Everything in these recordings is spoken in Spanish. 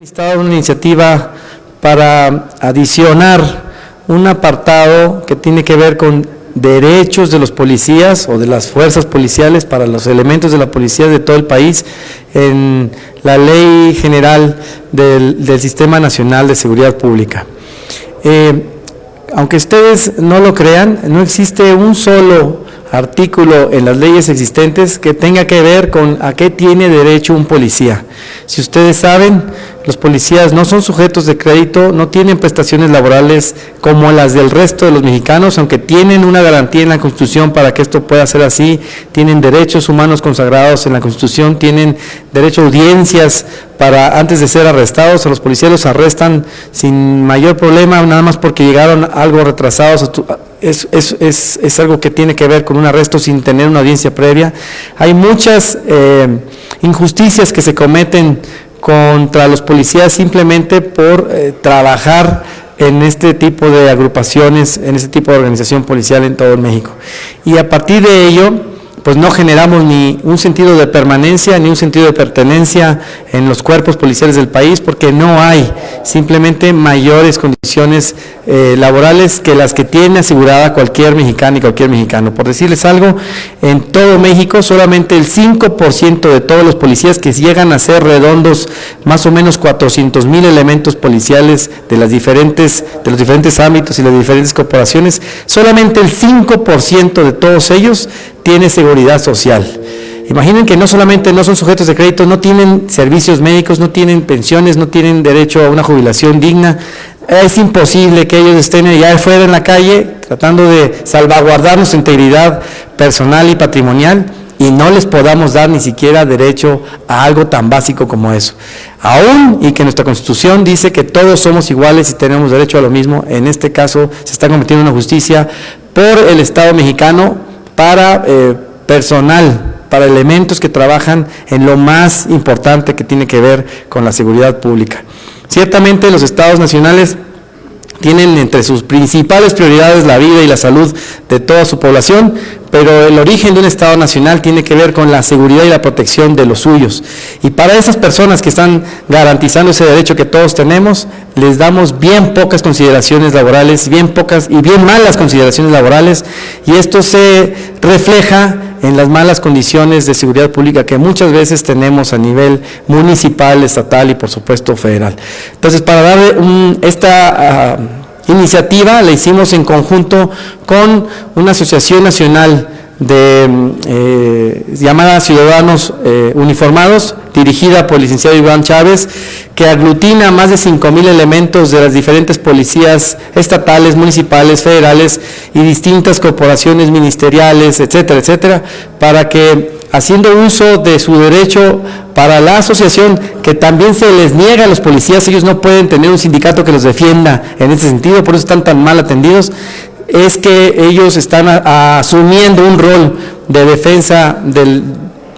Listado una iniciativa para adicionar un apartado que tiene que ver con derechos de los policías o de las fuerzas policiales para los elementos de la policía de todo el país en la Ley General del Sistema Nacional de Seguridad Pública. Aunque ustedes no lo crean, no existe un solo artículo en las leyes existentes que tenga que ver con a qué tiene derecho un policía. Si ustedes saben, los policías no son sujetos de crédito, no tienen prestaciones laborales como las del resto de los mexicanos, aunque tienen una garantía en la Constitución para que esto pueda ser así, tienen derechos humanos consagrados en la Constitución, tienen derecho a audiencias para antes de ser arrestados. A los policías los arrestan sin mayor problema, nada más porque llegaron algo retrasados. Es algo que tiene que ver con un arresto sin tener una audiencia previa. Hay muchas injusticias que se cometen contra los policías simplemente por trabajar en este tipo de agrupaciones, en este tipo de organización policial en todo México. Y a partir de ello, pues no generamos ni un sentido de permanencia ni un sentido de pertenencia en los cuerpos policiales del país, porque no hay simplemente mayores condiciones laborales que las que tiene asegurada cualquier mexicana y cualquier mexicano. Por decirles algo, en todo México solamente el 5% de todos los policías, que llegan a ser redondos más o menos 400,000 elementos policiales de los diferentes ámbitos y las diferentes corporaciones, solamente el 5% de todos ellos tiene seguridad social. Imaginen que no solamente no son sujetos de crédito, no tienen servicios médicos, no tienen pensiones, no tienen derecho a una jubilación digna. Es imposible que ellos estén allá afuera en la calle tratando de salvaguardar nuestra integridad personal y patrimonial y no les podamos dar ni siquiera derecho a algo tan básico como eso. Aún y que nuestra Constitución dice que todos somos iguales y tenemos derecho a lo mismo, en este caso se está cometiendo una justicia por el Estado mexicano para personal, para elementos que trabajan en lo más importante que tiene que ver con la seguridad pública. Ciertamente los estados nacionales tienen entre sus principales prioridades la vida y la salud de toda su población, pero el origen de un Estado nacional tiene que ver con la seguridad y la protección de los suyos. Y para esas personas que están garantizando ese derecho que todos tenemos, les damos bien pocas consideraciones laborales, bien pocas y bien malas consideraciones laborales, y esto se refleja en las malas condiciones de seguridad pública que muchas veces tenemos a nivel municipal, estatal y por supuesto federal. Entonces, para darle esta iniciativa la hicimos en conjunto con una asociación nacional llamada Ciudadanos Uniformados, dirigida por el licenciado Iván Chávez, que aglutina a más de 5,000 elementos de las diferentes policías estatales, municipales, federales y distintas corporaciones ministeriales, etcétera, etcétera, para que, haciendo uso de su derecho para la asociación, que también se les niega a los policías, ellos no pueden tener un sindicato que los defienda en ese sentido, por eso están tan mal atendidos, es que ellos están asumiendo un rol de defensa del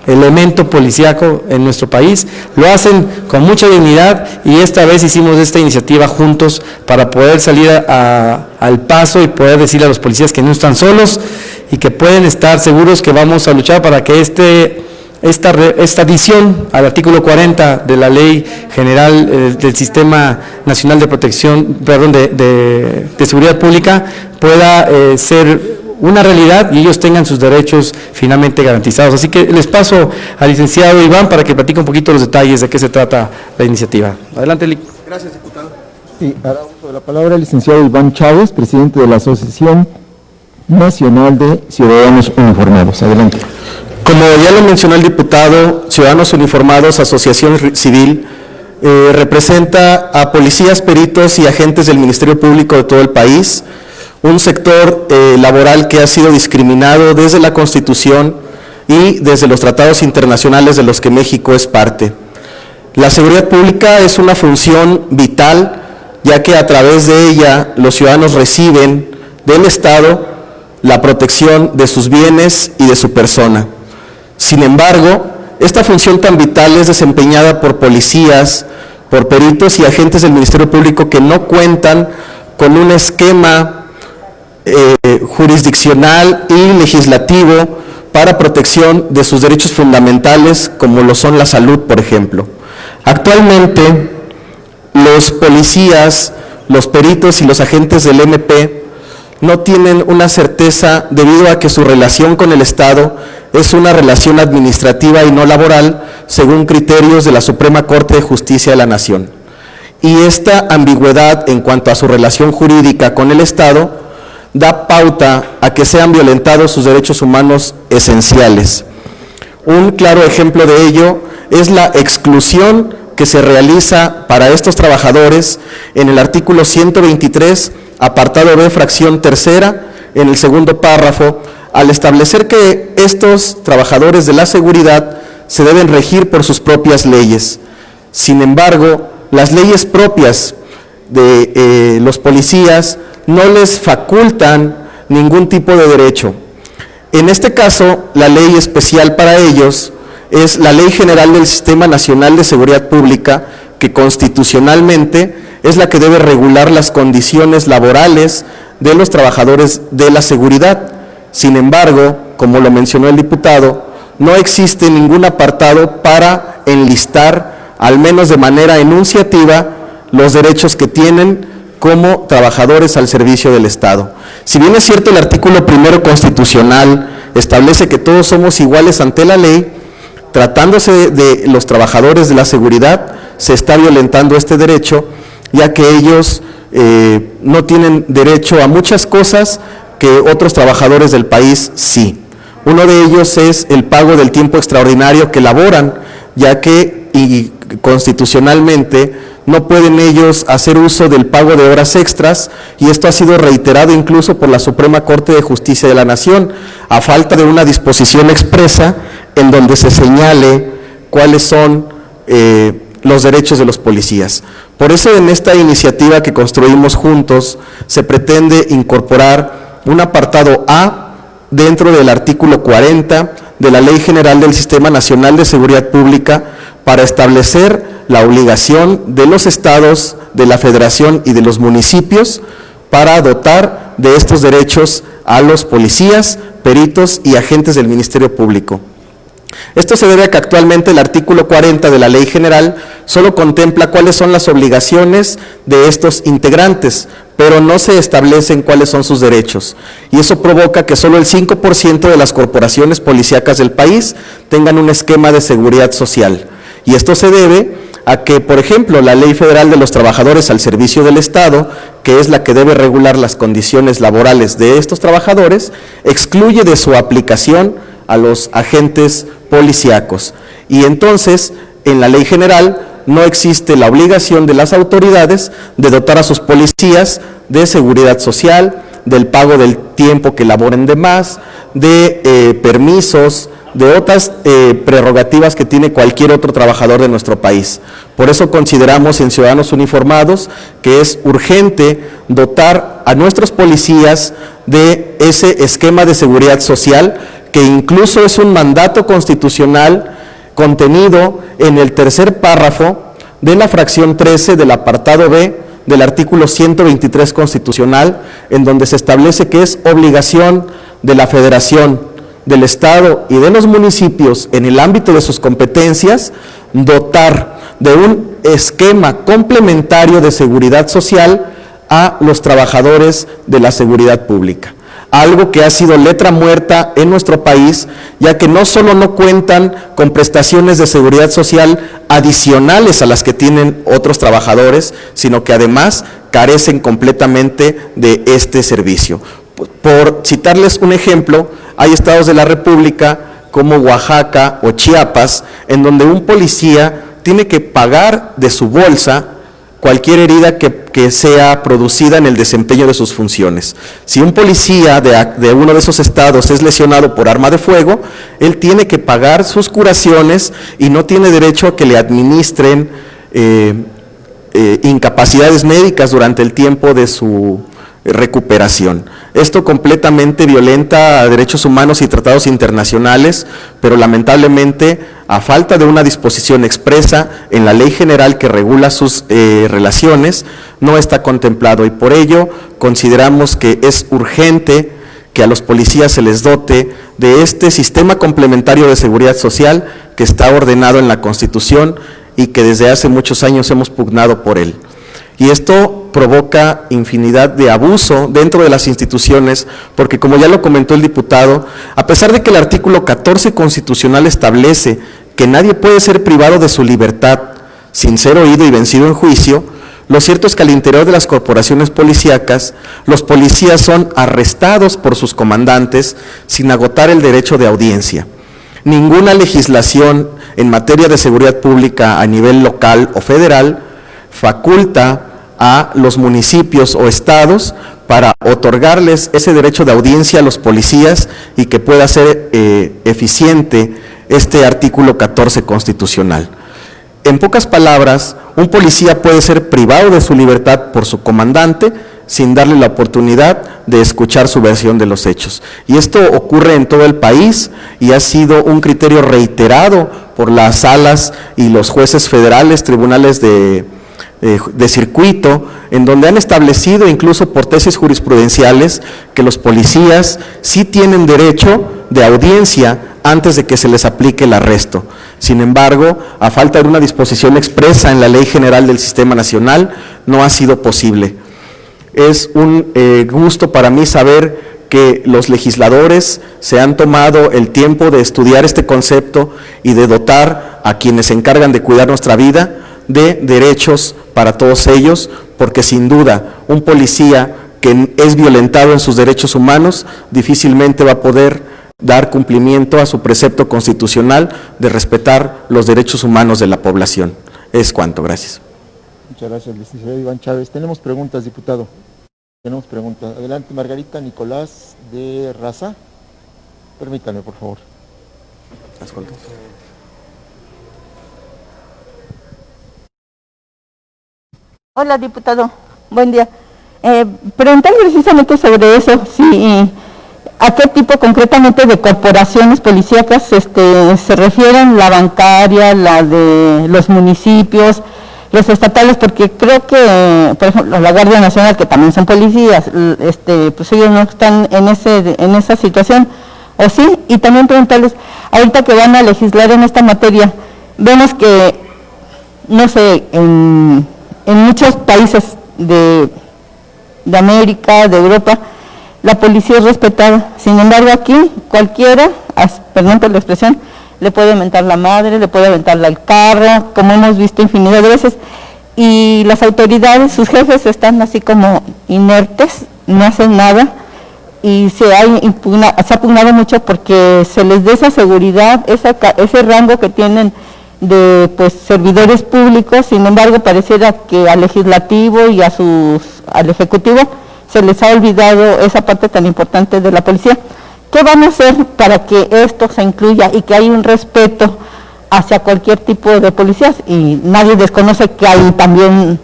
elemento policíaco en nuestro país, lo hacen con mucha dignidad y esta vez hicimos esta iniciativa juntos para poder salir al paso y poder decirle a los policías que no están solos y que pueden estar seguros que vamos a luchar para que esta adición al artículo 40 de la Ley General del Sistema Nacional de Protección, de Seguridad Pública pueda ser una realidad y ellos tengan sus derechos finalmente garantizados. Así que les paso al licenciado Iván para que platique un poquito los detalles de qué se trata la iniciativa. Adelante, Lic. Gracias, diputado. Sí, ahora uso de la palabra el licenciado Iván Chávez, presidente de la Asociación Nacional de Ciudadanos Uniformados. Adelante. Como ya lo mencionó el diputado, Ciudadanos Uniformados, Asociación Civil, representa a policías, peritos y agentes del Ministerio Público de todo el país, un sector laboral que ha sido discriminado desde la Constitución y desde los tratados internacionales de los que México es parte. La seguridad pública es una función vital, ya que a través de ella los ciudadanos reciben del Estado la protección de sus bienes y de su persona. Sin embargo, esta función tan vital es desempeñada por policías, por peritos y agentes del Ministerio Público que no cuentan con un esquema jurisdiccional y legislativo para protección de sus derechos fundamentales, como lo son la salud, por ejemplo. Actualmente, los policías, los peritos y los agentes del MP no tienen una certeza debido a que su relación con el Estado es una relación administrativa y no laboral, según criterios de la Suprema Corte de Justicia de la Nación. Y esta ambigüedad en cuanto a su relación jurídica con el Estado da pauta a que sean violentados sus derechos humanos esenciales. Un claro ejemplo de ello es la exclusión que se realiza para estos trabajadores en el artículo 123, apartado B, fracción tercera, en el segundo párrafo, al establecer que estos trabajadores de la seguridad se deben regir por sus propias leyes. Sin embargo, las leyes propias de los policías no les facultan ningún tipo de derecho. En este caso, la ley especial para ellos es la Ley General del Sistema Nacional de Seguridad Pública, que constitucionalmente es la que debe regular las condiciones laborales de los trabajadores de la seguridad. Sin embargo, como lo mencionó el diputado, no existe ningún apartado para enlistar, al menos de manera enunciativa, los derechos que tienen como trabajadores al servicio del Estado. Si bien es cierto el artículo primero constitucional establece que todos somos iguales ante la ley, tratándose de los trabajadores de la seguridad, se está violentando este derecho, ya que ellos no tienen derecho a muchas cosas que otros trabajadores del país sí. Uno de ellos es el pago del tiempo extraordinario que laboran, ya que constitucionalmente no pueden ellos hacer uso del pago de horas extras, y esto ha sido reiterado incluso por la Suprema Corte de Justicia de la Nación, a falta de una disposición expresa en donde se señale cuáles son los derechos de los policías. Por eso en esta iniciativa que construimos juntos se pretende incorporar un apartado A dentro del artículo 40 de la Ley General del Sistema Nacional de Seguridad Pública para establecer la obligación de los estados, de la federación y de los municipios para dotar de estos derechos a los policías, peritos y agentes del Ministerio Público. Esto se debe a que actualmente el artículo 40 de la Ley General solo contempla cuáles son las obligaciones de estos integrantes, pero no se establecen cuáles son sus derechos. Y eso provoca que solo el 5% de las corporaciones policíacas del país tengan un esquema de seguridad social. Y esto se debe a que, por ejemplo, la Ley Federal de los Trabajadores al Servicio del Estado, que es la que debe regular las condiciones laborales de estos trabajadores, excluye de su aplicación a los agentes policíacos. Y entonces, en la Ley General no existe la obligación de las autoridades de dotar a sus policías de seguridad social, del pago del tiempo que laboren de más, de permisos, de otras prerrogativas que tiene cualquier otro trabajador de nuestro país. Por eso consideramos en Ciudadanos Uniformados que es urgente dotar a nuestros policías de ese esquema de seguridad social, que incluso es un mandato constitucional contenido en el tercer párrafo de la fracción 13 del apartado B del artículo 123 constitucional, en donde se establece que es obligación de la Federación, del Estado y de los municipios, en el ámbito de sus competencias, dotar de un esquema complementario de seguridad social a los trabajadores de la seguridad pública. Algo que ha sido letra muerta en nuestro país, ya que no solo no cuentan con prestaciones de seguridad social adicionales a las que tienen otros trabajadores, sino que además carecen completamente de este servicio. Por citarles un ejemplo, hay estados de la República como Oaxaca o Chiapas, en donde un policía tiene que pagar de su bolsa cualquier herida que sea producida en el desempeño de sus funciones. Si un policía de uno de esos estados es lesionado por arma de fuego, él tiene que pagar sus curaciones y no tiene derecho a que le administren incapacidades médicas durante el tiempo de su recuperación. Esto completamente violenta a derechos humanos y tratados internacionales, pero lamentablemente, a falta de una disposición expresa en la Ley General que regula sus relaciones, no está contemplado, y por ello consideramos que es urgente que a los policías se les dote de este sistema complementario de seguridad social que está ordenado en la Constitución y que desde hace muchos años hemos pugnado por él. Y esto provoca infinidad de abuso dentro de las instituciones, porque como ya lo comentó el diputado, a pesar de que el artículo 14 constitucional establece que nadie puede ser privado de su libertad sin ser oído y vencido en juicio, lo cierto es que al interior de las corporaciones policíacas, los policías son arrestados por sus comandantes sin agotar el derecho de audiencia. Ninguna legislación en materia de seguridad pública a nivel local o federal faculta a los municipios o estados para otorgarles ese derecho de audiencia a los policías y que pueda ser eficiente este artículo 14 constitucional. En pocas palabras, un policía puede ser privado de su libertad por su comandante sin darle la oportunidad de escuchar su versión de los hechos. Y esto ocurre en todo el país y ha sido un criterio reiterado por las salas y los jueces federales, tribunales de circuito, en donde han establecido incluso por tesis jurisprudenciales que los policías sí tienen derecho de audiencia antes de que se les aplique el arresto. Sin embargo, a falta de una disposición expresa en la Ley General del Sistema Nacional, no ha sido posible. Es un gusto para mí saber que los legisladores se han tomado el tiempo de estudiar este concepto y de dotar a quienes se encargan de cuidar nuestra vida de derechos para todos ellos, porque sin duda un policía que es violentado en sus derechos humanos difícilmente va a poder dar cumplimiento a su precepto constitucional de respetar los derechos humanos de la población. Es cuanto, gracias. Muchas gracias, licenciado Iván Chávez. Tenemos preguntas, diputado. Tenemos preguntas. Adelante, Margarita Nicolás de Raza. Permítanme, por favor. Las cuentas. Hola, diputado. Buen día. Preguntar precisamente sobre eso, si a qué tipo concretamente de corporaciones policíacas se refieren, la bancaria, la de los municipios, los estatales, porque creo que, por ejemplo, la Guardia Nacional, que también son policías, pues ellos no están en esa situación, ¿o sí? Y también preguntarles, ahorita que van a legislar en esta materia, vemos que, no sé, en muchos países de América, de Europa, la policía es respetada. Sin embargo, aquí cualquiera, perdón por la expresión, le puede mentar la madre, le puede aventar el carro, como hemos visto infinidad de veces, y las autoridades, sus jefes están así como inertes, no hacen nada, y se ha pugnado mucho porque se les dé esa seguridad, ese rango que tienen de servidores públicos. Sin embargo, pareciera que al legislativo y al ejecutivo se les ha olvidado esa parte tan importante de la policía. ¿Qué van a hacer para que esto se incluya y que haya un respeto hacia cualquier tipo de policías? Y nadie desconoce que hay también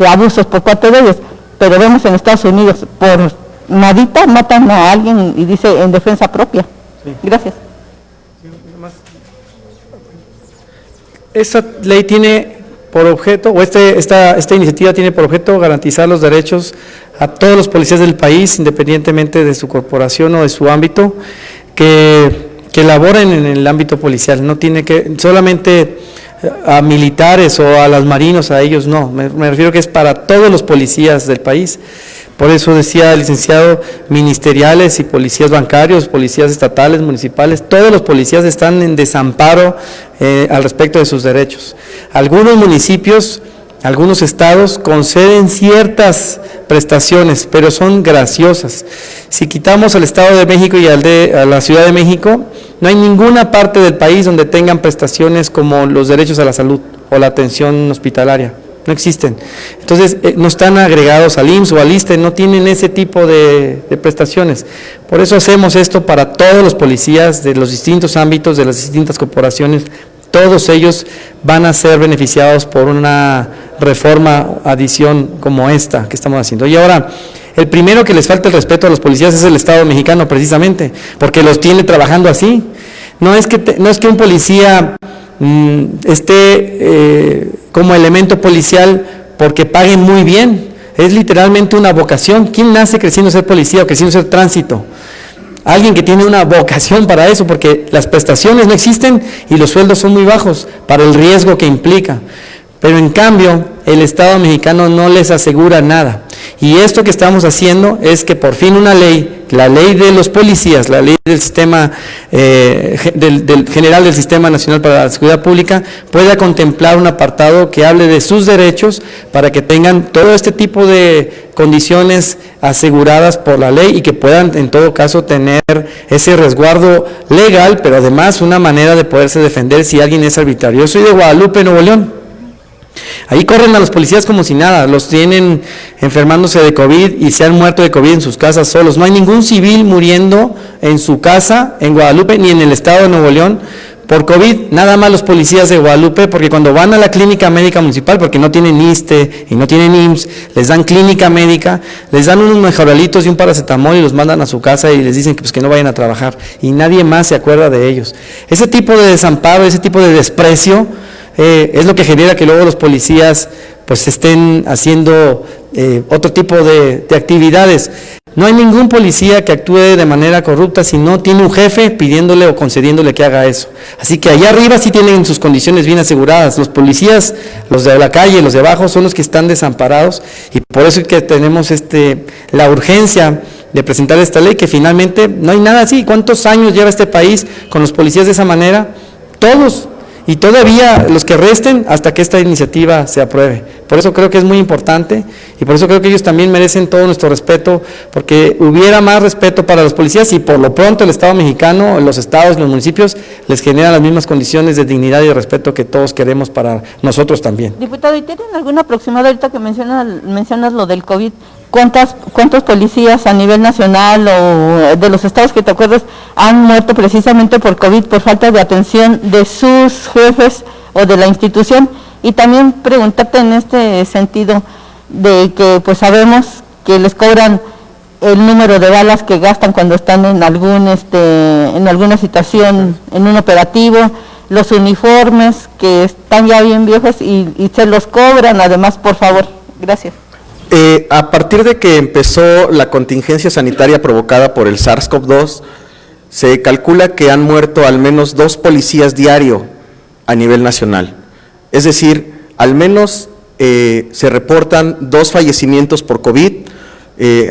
abusos por parte de ellos, pero vemos en Estados Unidos, por nadita matan a alguien y dice en defensa propia. Sí. Gracias. Esta ley tiene por objeto, o esta iniciativa tiene por objeto garantizar los derechos a todos los policías del país, independientemente de su corporación o de su ámbito, que laboren en el ámbito policial. No tiene que, solamente a militares o a los marinos, a ellos no, me refiero que es para todos los policías del país. Por eso decía el licenciado, ministeriales y policías bancarios, policías estatales, municipales, todos los policías están en desamparo al respecto de sus derechos. Algunos municipios, algunos estados conceden ciertas prestaciones, pero son graciosas. Si quitamos al Estado de México y a la Ciudad de México, no hay ninguna parte del país donde tengan prestaciones como los derechos a la salud o la atención hospitalaria. No existen. Entonces, no están agregados al IMSS o al ISSSTE, no tienen ese tipo de prestaciones. Por eso hacemos esto para todos los policías de los distintos ámbitos, de las distintas corporaciones. Todos ellos van a ser beneficiados por una reforma, adición como esta que estamos haciendo. Y ahora, el primero que les falta el respeto a los policías es el Estado mexicano, precisamente, porque los tiene trabajando así. No es que un policía esté como elemento policial porque paguen muy bien, es literalmente una vocación. ¿Quién nace creciendo ser policía o creciendo ser tránsito? Alguien que tiene una vocación para eso, porque las prestaciones no existen y los sueldos son muy bajos para el riesgo que implica. Pero en cambio, el Estado mexicano no les asegura nada. Y esto que estamos haciendo es que por fin una ley, la ley de los policías, la ley del sistema general del Sistema Nacional para la Seguridad Pública, pueda contemplar un apartado que hable de sus derechos para que tengan todo este tipo de condiciones aseguradas por la ley y que puedan en todo caso tener ese resguardo legal, pero además una manera de poderse defender si alguien es arbitrario. Yo soy de Guadalupe, Nuevo León. Ahí corren a los policías como si nada, los tienen enfermándose de COVID y se han muerto de COVID en sus casas solos. No hay ningún civil muriendo en su casa en Guadalupe ni en el estado de Nuevo León por COVID, nada más los policías de Guadalupe, porque cuando van a la clínica médica municipal, porque no tienen ISSSTE y no tienen IMSS, les dan clínica médica, les dan unos mejoralitos y un paracetamol y los mandan a su casa y les dicen que, pues, que no vayan a trabajar y nadie más se acuerda de ellos. Ese tipo de desamparo, ese tipo de desprecio es lo que genera que luego los policías pues estén haciendo otro tipo de actividades. No hay ningún policía que actúe de manera corrupta si no tiene un jefe pidiéndole o concediéndole que haga eso. Así que allá arriba sí tienen sus condiciones bien aseguradas. Los policías, los de la calle, los de abajo, son los que están desamparados y por eso es que tenemos la urgencia de presentar esta ley, que finalmente no hay nada así. ¿Cuántos años lleva este país con los policías de esa manera? Todos. Y todavía los que resten hasta que esta iniciativa se apruebe. Por eso creo que es muy importante y por eso creo que ellos también merecen todo nuestro respeto, porque hubiera más respeto para los policías y por lo pronto el Estado mexicano, los estados, los municipios, les generan las mismas condiciones de dignidad y de respeto que todos queremos para nosotros también. Diputado, ¿y tienen algún aproximado ahorita que mencionas lo del COVID? ¿Cuántos policías a nivel nacional o de los estados que te acuerdas han muerto precisamente por COVID, por falta de atención de sus jefes o de la institución? Y también preguntarte en este sentido de que pues sabemos que les cobran el número de balas que gastan cuando están en en alguna situación, en un operativo, los uniformes que están ya bien viejos y se los cobran además, por favor. Gracias. A partir de que empezó la contingencia sanitaria provocada por el SARS-CoV-2, se calcula que han muerto al menos 2 policías diario a nivel nacional. Es decir, al menos se reportan 2 fallecimientos por COVID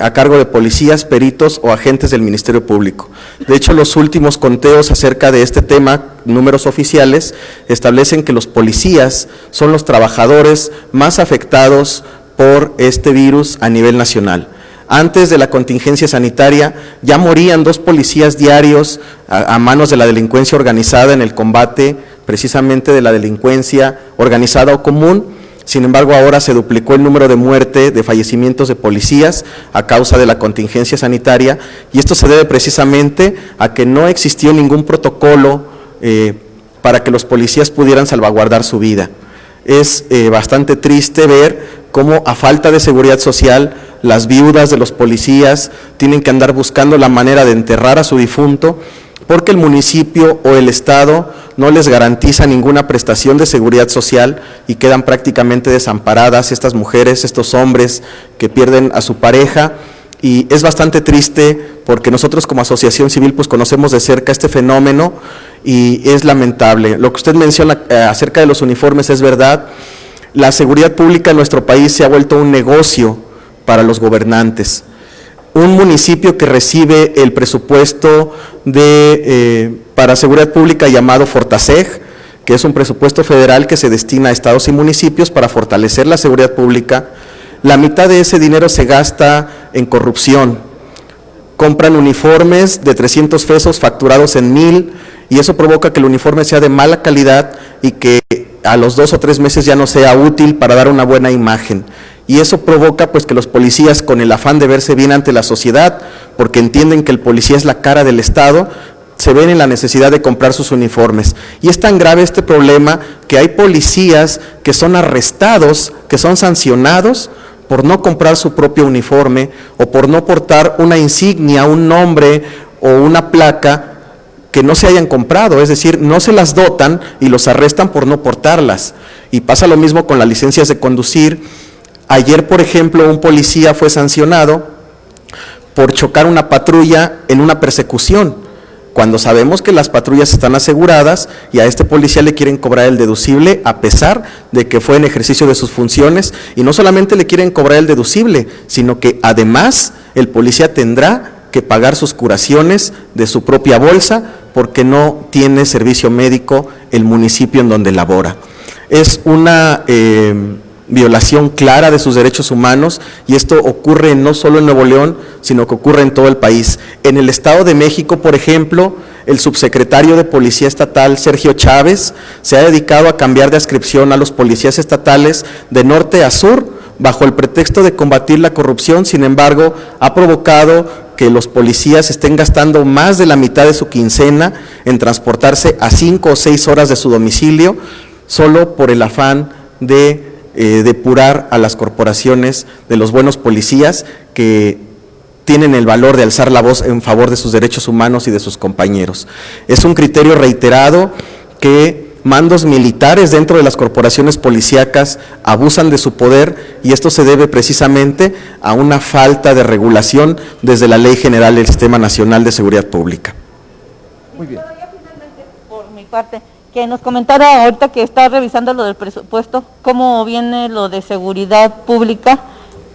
a cargo de policías, peritos o agentes del Ministerio Público. De hecho, los últimos conteos acerca de este tema, números oficiales, establecen que los policías son los trabajadores más afectados por este virus a nivel nacional. Antes de la contingencia sanitaria ya morían 2 policías diarios a manos de la delincuencia organizada en el combate precisamente de la delincuencia organizada o común. Sin embargo, ahora se duplicó el número de muerte, de fallecimientos de policías a causa de la contingencia sanitaria, y esto se debe precisamente a que no existió ningún protocolo para que los policías pudieran salvaguardar su vida. Es bastante triste ver cómo a falta de seguridad social las viudas de los policías tienen que andar buscando la manera de enterrar a su difunto porque el municipio o el estado no les garantiza ninguna prestación de seguridad social y quedan prácticamente desamparadas estas mujeres, estos hombres que pierden a su pareja. Y es bastante triste porque nosotros como asociación civil pues conocemos de cerca este fenómeno y es lamentable. Lo que usted menciona acerca de los uniformes es verdad. La seguridad pública en nuestro país se ha vuelto un negocio para los gobernantes. Un municipio que recibe el presupuesto para seguridad pública llamado Fortaseg, que es un presupuesto federal que se destina a estados y municipios para fortalecer la seguridad pública, la mitad de ese dinero se gasta en corrupción. Compran uniformes de 300 pesos facturados en 1,000 y eso provoca que el uniforme sea de mala calidad y que a los 2 o 3 meses ya no sea útil para dar una buena imagen. Y eso provoca pues que los policías, con el afán de verse bien ante la sociedad, porque entienden que el policía es la cara del Estado, se ven en la necesidad de comprar sus uniformes. Y es tan grave este problema que hay policías que son arrestados, que son sancionados por no comprar su propio uniforme o por no portar una insignia, un nombre o una placa que no se hayan comprado, es decir, no se las dotan y los arrestan por no portarlas. Y pasa lo mismo con las licencias de conducir. Ayer, por ejemplo, un policía fue sancionado por chocar una patrulla en una persecución. cuando sabemos que las patrullas están aseguradas y a este policía le quieren cobrar el deducible a pesar de que fue en ejercicio de sus funciones, y no solamente le quieren cobrar el deducible, sino que además el policía tendrá que pagar sus curaciones de su propia bolsa porque no tiene servicio médico el municipio en donde labora. Es una violación clara de sus derechos humanos, y esto ocurre no solo en Nuevo León, sino que ocurre en todo el país. En el Estado de México, por ejemplo, el subsecretario de Policía Estatal, Sergio Chávez, se ha dedicado a cambiar de adscripción a los policías estatales de norte a sur, bajo el pretexto de combatir la corrupción. Sin embargo, ha provocado que los policías estén gastando más de la mitad de su quincena en transportarse a 5 o 6 horas de su domicilio, solo por el afán de depurar a las corporaciones de los buenos policías que tienen el valor de alzar la voz en favor de sus derechos humanos y de sus compañeros. Es un criterio reiterado que mandos militares dentro de las corporaciones policíacas abusan de su poder, y esto se debe precisamente a una falta de regulación desde la Ley General del Sistema Nacional de Seguridad Pública. Muy bien. Finalmente, por mi parte, que nos comentara ahorita que está revisando lo del presupuesto, cómo viene lo de seguridad pública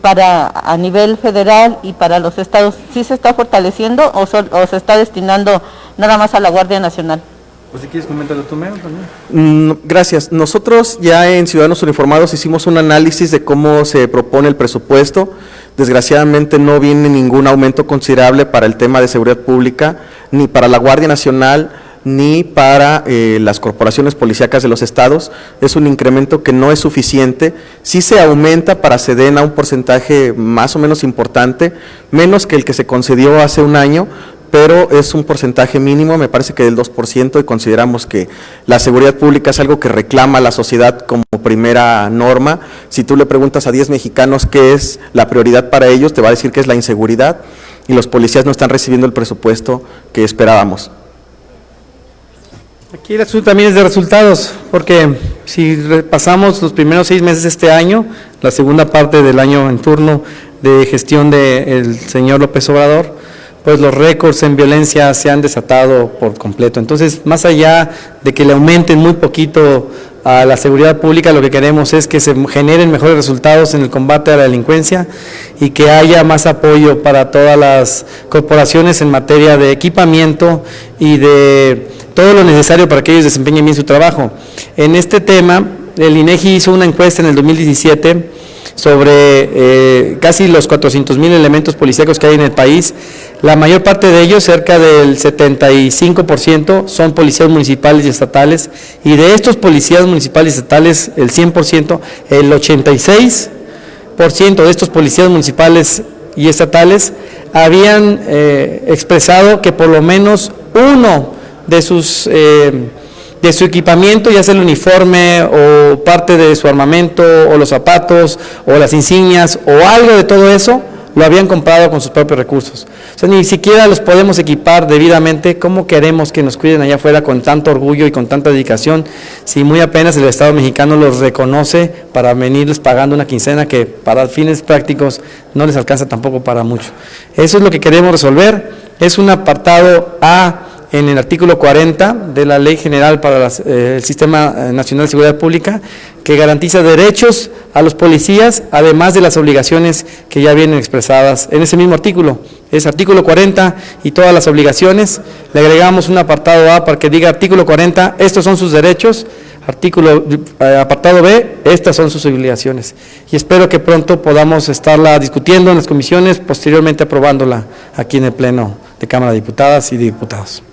para a nivel federal y para los estados. ¿Sí se está fortaleciendo o se está destinando nada más a la Guardia Nacional? Pues si quieres comentarlo tú, Mero, también. Gracias. Nosotros ya en Ciudadanos Uniformados hicimos un análisis de cómo se propone el presupuesto. Desgraciadamente no viene ningún aumento considerable para el tema de seguridad pública, ni para la Guardia Nacional, ni para las corporaciones policíacas de los estados. Es un incremento que no es suficiente. Sí se aumenta para Sedena un porcentaje más o menos importante, menos que el que se concedió hace un año, pero es un porcentaje mínimo, me parece que del 2%, y consideramos que la seguridad pública es algo que reclama la sociedad como primera norma. Si tú le preguntas a 10 mexicanos qué es la prioridad para ellos, te va a decir que es la inseguridad, y los policías no están recibiendo el presupuesto que esperábamos. Aquí el asunto también es de resultados, porque si repasamos los primeros 6 meses de este año, la segunda parte del año en turno de gestión del señor López Obrador, pues los récords en violencia se han desatado por completo. Entonces, más allá de que le aumenten muy poquito a la seguridad pública, lo que queremos es que se generen mejores resultados en el combate a la delincuencia y que haya más apoyo para todas las corporaciones en materia de equipamiento y de todo lo necesario para que ellos desempeñen bien su trabajo. En este tema, el INEGI hizo una encuesta en el 2017 sobre casi los 400,000 elementos policíacos que hay en el país. La mayor parte de ellos, cerca del 75%, son policías municipales y estatales, y de estos policías municipales y estatales, el 100%, el 86% de estos policías municipales y estatales habían expresado que por lo menos uno de su equipamiento, ya sea el uniforme o parte de su armamento o los zapatos o las insignias o algo de todo eso, lo habían comprado con sus propios recursos. O sea, ni siquiera los podemos equipar debidamente. ¿Cómo queremos que nos cuiden allá afuera con tanto orgullo y con tanta dedicación si muy apenas el Estado mexicano los reconoce para venirles pagando una quincena que para fines prácticos no les alcanza tampoco para mucho? Eso es lo que queremos resolver. Es un apartado A en el artículo 40 de la Ley General para el Sistema Nacional de Seguridad Pública, que garantiza derechos a los policías, además de las obligaciones que ya vienen expresadas en ese mismo artículo. Es artículo 40 y todas las obligaciones. Le agregamos un apartado A para que diga artículo 40, estos son sus derechos, apartado B, estas son sus obligaciones. Y espero que pronto podamos estarla discutiendo en las comisiones, posteriormente aprobándola aquí en el Pleno de Cámara de Diputadas y Diputados.